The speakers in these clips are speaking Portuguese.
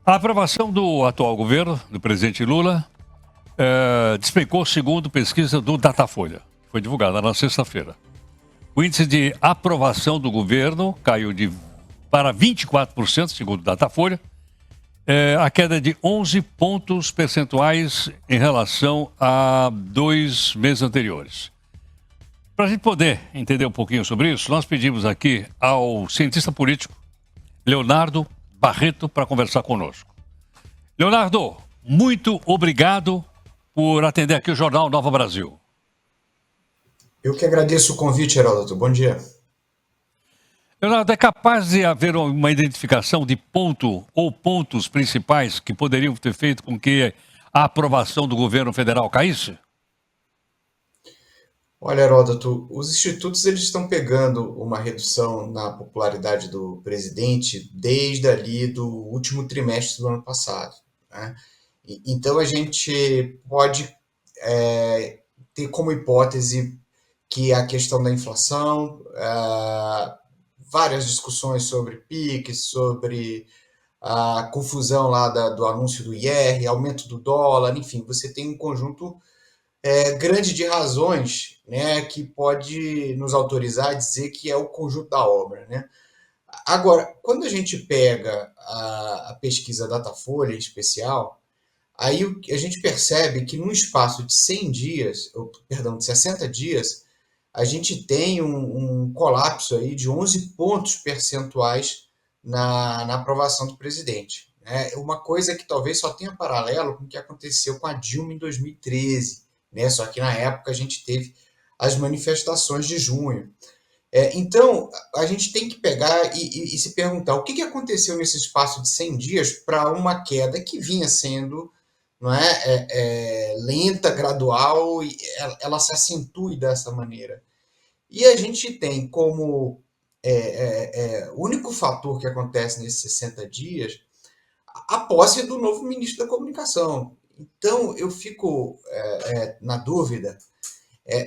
A aprovação do atual governo, do presidente Lula, despencou segundo pesquisa do Datafolha, que foi divulgada na sexta-feira. O índice de aprovação do governo caiu para 24%, segundo o Datafolha, a queda de 11 pontos percentuais em relação a 2 meses anteriores. Para a gente poder entender um pouquinho sobre isso, nós pedimos aqui ao cientista político Leonardo Barreto para conversar conosco. Leonardo, muito obrigado por atender aqui o Jornal Nova Brasil. Eu que agradeço o convite, Heródoto. Bom dia. Leonardo, é capaz de haver uma identificação de ponto ou pontos principais que poderiam ter feito com que a aprovação do governo federal caísse? Olha, Heródoto, os institutos eles estão pegando uma redução na popularidade do presidente desde ali do último trimestre do ano passado, né? Então a gente pode ter como hipótese que a questão da inflação, várias discussões sobre PIX, sobre a confusão lá do anúncio do IR, aumento do dólar, enfim, você tem um conjunto grande de razões, né, que pode nos autorizar a dizer que é o conjunto da obra, né? Agora, quando a gente pega a pesquisa Datafolha em especial, aí a gente percebe que num espaço de 100 dias, perdão, de 60 dias, a gente tem um colapso aí de 11 pontos percentuais na aprovação do presidente. É uma coisa que talvez só tenha paralelo com o que aconteceu com a Dilma em 2013, né? Só que na época a gente teve as manifestações de junho. Então, a gente tem que pegar e se perguntar o que aconteceu nesse espaço de 100 dias para uma queda que vinha sendo, não lenta, gradual, e ela se acentue dessa maneira. E a gente tem como o único fator que acontece nesses 60 dias a posse do novo ministro da Comunicação. Então, eu fico na dúvida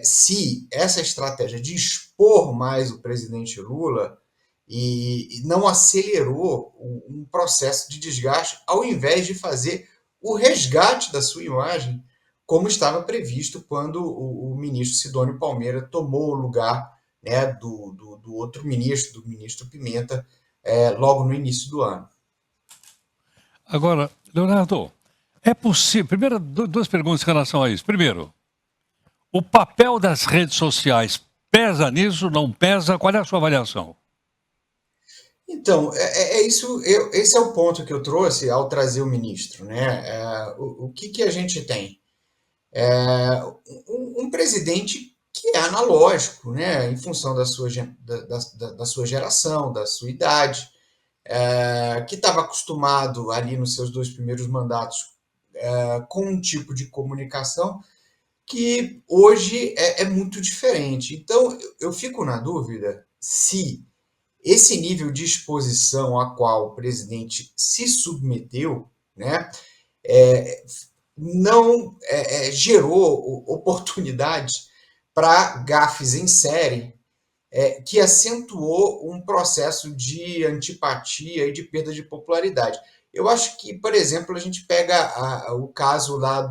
se essa estratégia de expor mais o presidente Lula e não acelerou um processo de desgaste, ao invés de fazer o resgate da sua imagem, como estava previsto quando o ministro Sidônio Palmeira tomou o lugar, né, do outro ministro, do ministro Pimenta, logo no início do ano. Agora, Leonardo, é possível. Primeiro, duas perguntas em relação a isso. Primeiro, o papel das redes sociais pesa nisso, não pesa? Qual é a sua avaliação? Então, isso. Esse é o ponto que eu trouxe ao trazer o ministro, né? O que a gente tem? Um presidente que é analógico, né? Em função da sua geração, da sua idade, que estava acostumado ali nos seus 2 primeiros mandatos com um tipo de comunicação que hoje é muito diferente. Então, eu fico na dúvida se esse nível de exposição a qual o presidente se submeteu, né, é, não gerou oportunidades para gafes em série que acentuou um processo de antipatia e de perda de popularidade. Eu acho que, por exemplo, a gente pega o caso lá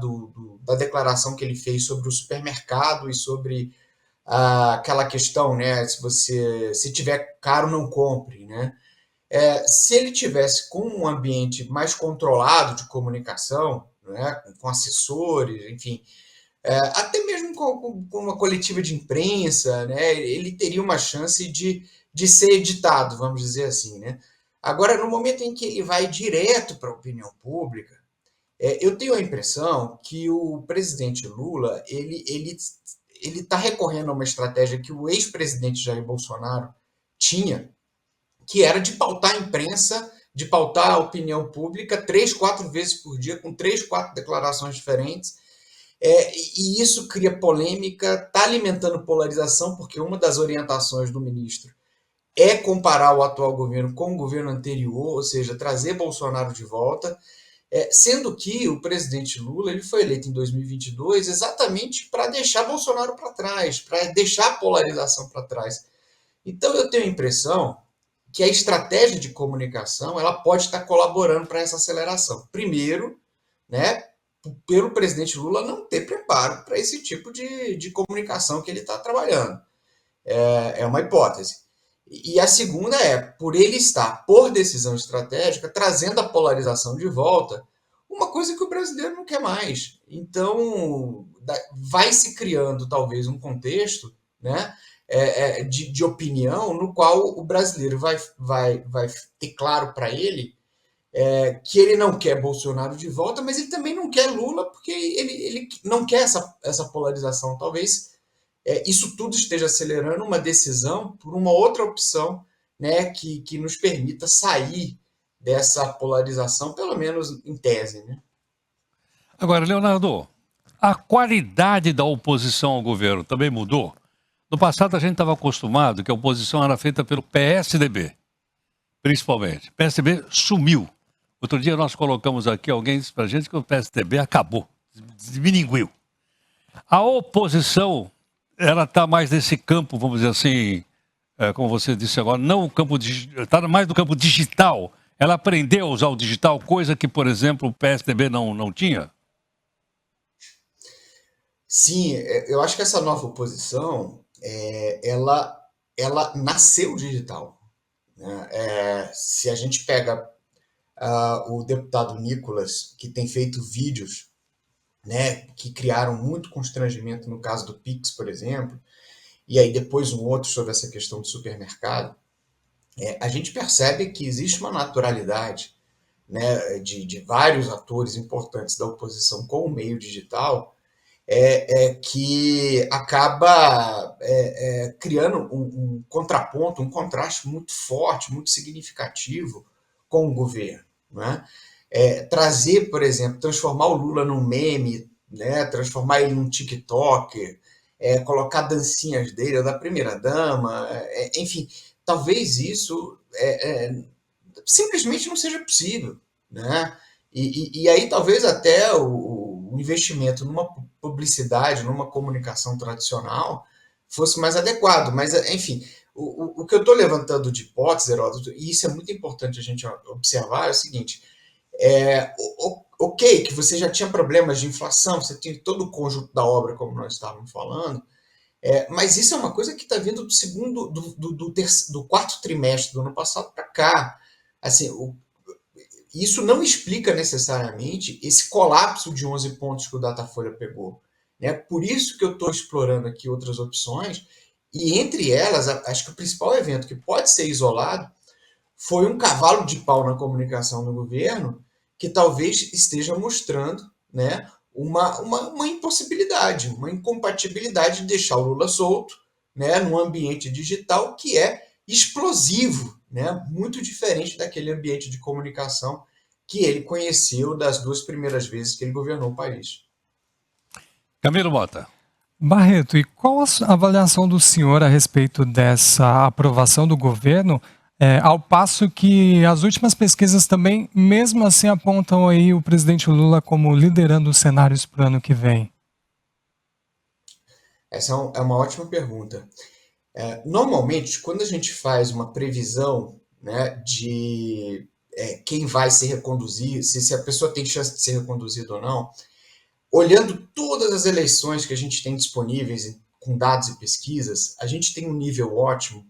da declaração que ele fez sobre o supermercado e sobre aquela questão, né? Se tiver caro, não compre, né? Se ele tivesse com um ambiente mais controlado de comunicação, né, com assessores, enfim, até mesmo com uma coletiva de imprensa, né, ele teria uma chance de ser editado, vamos dizer assim, né? Agora, no momento em que ele vai direto para a opinião pública, eu tenho a impressão que o presidente Lula ele está recorrendo a uma estratégia que o ex-presidente Jair Bolsonaro tinha, que era de pautar a imprensa, de pautar a opinião pública 3, 4 vezes por dia, com 3, 4 declarações diferentes. E isso cria polêmica, está alimentando polarização, porque uma das orientações do ministro é comparar o atual governo com o governo anterior, ou seja, trazer Bolsonaro de volta, sendo que o presidente Lula ele foi eleito em 2022 exatamente para deixar Bolsonaro para trás, para deixar a polarização para trás. Então eu tenho a impressão que a estratégia de comunicação ela pode estar colaborando para essa aceleração. Primeiro, né, pelo presidente Lula não ter preparo para esse tipo de comunicação que ele está trabalhando. É uma hipótese. E a segunda é, por ele estar, por decisão estratégica, trazendo a polarização de volta, uma coisa que o brasileiro não quer mais. Então, vai se criando talvez um contexto, né, de opinião no qual o brasileiro vai ter claro para ele que ele não quer Bolsonaro de volta, mas ele também não quer Lula porque ele não quer essa polarização. Talvez isso tudo esteja acelerando uma decisão por uma outra opção, né, que nos permita sair dessa polarização, pelo menos em tese. Né? Agora, Leonardo, a qualidade da oposição ao governo também mudou? No passado, a gente estava acostumado que a oposição era feita pelo PSDB, principalmente. O PSDB sumiu. Outro dia nós colocamos aqui, alguém disse para a gente que o PSDB acabou, diminuiu. A oposição, ela está mais nesse campo, vamos dizer assim, como você disse agora, não o campo está mais no campo digital. Ela aprendeu a usar o digital, coisa que, por exemplo, o PSDB não tinha? Sim, eu acho que essa nova oposição, ela nasceu digital. Né? Se a gente pega o deputado Nicolas, que tem feito vídeos, né, que criaram muito constrangimento no caso do Pix, por exemplo, e aí depois um outro sobre essa questão do supermercado, a gente percebe que existe uma naturalidade, né, de vários atores importantes da oposição com o meio digital, que acaba criando um contraponto, um contraste muito forte, muito significativo com o governo. Né? Trazer, por exemplo, transformar o Lula num meme, né? Transformar ele num TikToker, colocar dancinhas dele, ou da primeira-dama, enfim, talvez isso simplesmente não seja possível. Né? E aí talvez até o investimento numa publicidade, numa comunicação tradicional, fosse mais adequado. Mas, enfim, o que eu estou levantando de hipótese, Heródoto, e isso é muito importante a gente observar, é o seguinte: ok, que você já tinha problemas de inflação, você tinha todo o conjunto da obra, como nós estávamos falando, mas isso é uma coisa que está vindo do quarto trimestre do ano passado para cá. Assim, isso não explica necessariamente esse colapso de 11 pontos que o Datafolha pegou. Né? Por isso que eu estou explorando aqui outras opções, e entre elas, acho que o principal evento que pode ser isolado foi um cavalo de pau na comunicação do governo que talvez esteja mostrando, né, uma impossibilidade, uma incompatibilidade de deixar o Lula solto, né, num ambiente digital que é explosivo, né, muito diferente daquele ambiente de comunicação que ele conheceu das duas primeiras vezes que ele governou o país. Camilo Mota. Barreto, e qual a avaliação do senhor a respeito dessa aprovação do governo, ao passo que as últimas pesquisas também, mesmo assim, apontam aí o presidente Lula como liderando os cenários para o ano que vem? Essa é uma ótima pergunta. Normalmente, quando a gente faz uma previsão, né, de quem vai se reconduzir, se a pessoa tem chance de ser reconduzida ou não, olhando todas as eleições que a gente tem disponíveis com dados e pesquisas, a gente tem um nível ótimo,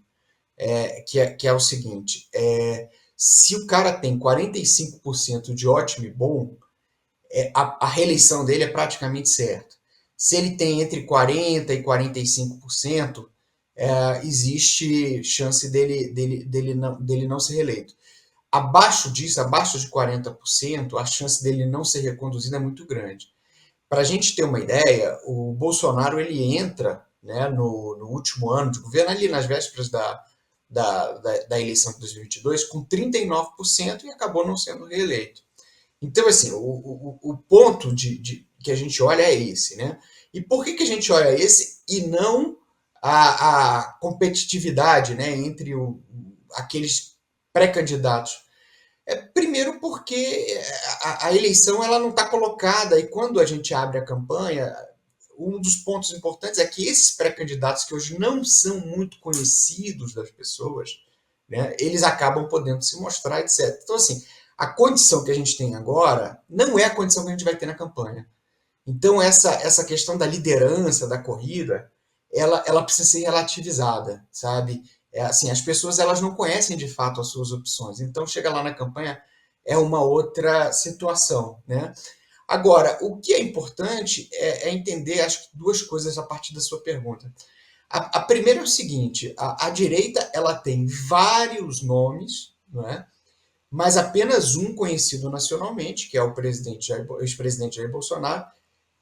que é o seguinte: se o cara tem 45% de ótimo e bom, a reeleição dele é praticamente certa. Se ele tem entre 40% e 45%, existe chance dele não ser reeleito. Abaixo disso, abaixo de 40%, a chance dele não ser reconduzido é muito grande. Para a gente ter uma ideia, o Bolsonaro ele entra, né, no último ano de governo, ali nas vésperas da eleição de 2022, com 39% e acabou não sendo reeleito. Então, assim, o ponto que a gente olha é esse, né? E por que a gente olha esse e não a competitividade, né, entre aqueles pré-candidatos? Primeiro porque a eleição ela não está colocada, e quando a gente abre a campanha, um dos pontos importantes é que esses pré-candidatos que hoje não são muito conhecidos das pessoas, né, eles acabam podendo se mostrar, etc. Então, assim, a condição que a gente tem agora não é a condição que a gente vai ter na campanha. Então, essa questão da liderança, da corrida, ela precisa ser relativizada, sabe? Assim, as pessoas elas não conhecem de fato as suas opções. Então, chega lá na campanha, é uma outra situação, né? Agora, o que é importante é entender, acho que duas coisas a partir da sua pergunta. A primeira é o seguinte, a direita ela tem vários nomes, não é? Mas apenas um conhecido nacionalmente, que é o ex-presidente Jair Bolsonaro,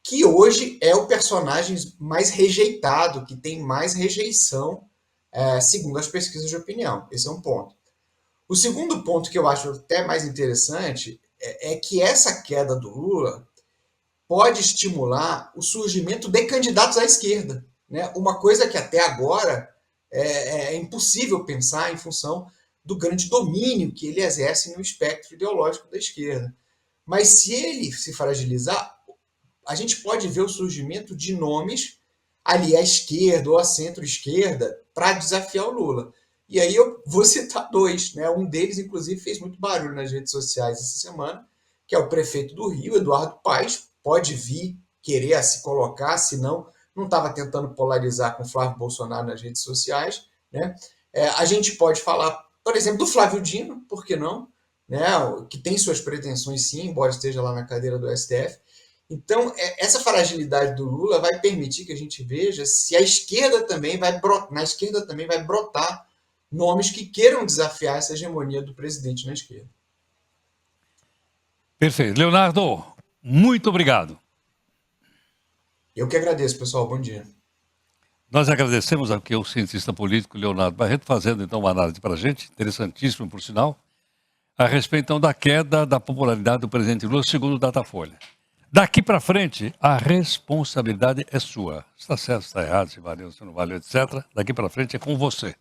que hoje é o personagem mais rejeitado, que tem mais rejeição, segundo as pesquisas de opinião. Esse é um ponto. O segundo ponto que eu acho até mais interessante é que essa queda do Lula pode estimular o surgimento de candidatos à esquerda, né? Uma coisa que até agora é impossível pensar em função do grande domínio que ele exerce no espectro ideológico da esquerda. Mas se ele se fragilizar, a gente pode ver o surgimento de nomes ali à esquerda ou à centro-esquerda para desafiar o Lula. E aí eu vou citar dois, né? Um deles, inclusive, fez muito barulho nas redes sociais essa semana, que é o prefeito do Rio, Eduardo Paes, pode vir querer se colocar, se não estava tentando polarizar com o Flávio Bolsonaro nas redes sociais, né? A gente pode falar, por exemplo, do Flávio Dino, por que não? Né? Que tem suas pretensões sim, embora esteja lá na cadeira do STF. Então, essa fragilidade do Lula vai permitir que a gente veja se a esquerda também na esquerda também vai brotar nomes que queiram desafiar essa hegemonia do presidente na esquerda. Perfeito. Leonardo, muito obrigado. Eu que agradeço, pessoal. Bom dia. Nós agradecemos aqui ao cientista político Leonardo Barreto, fazendo então uma análise para a gente, interessantíssimo por sinal, a respeito então da queda da popularidade do presidente Lula, segundo o Datafolha. Daqui para frente, a responsabilidade é sua. Se está certo, se está errado, se valeu, se não valeu, etc. Daqui para frente é com você.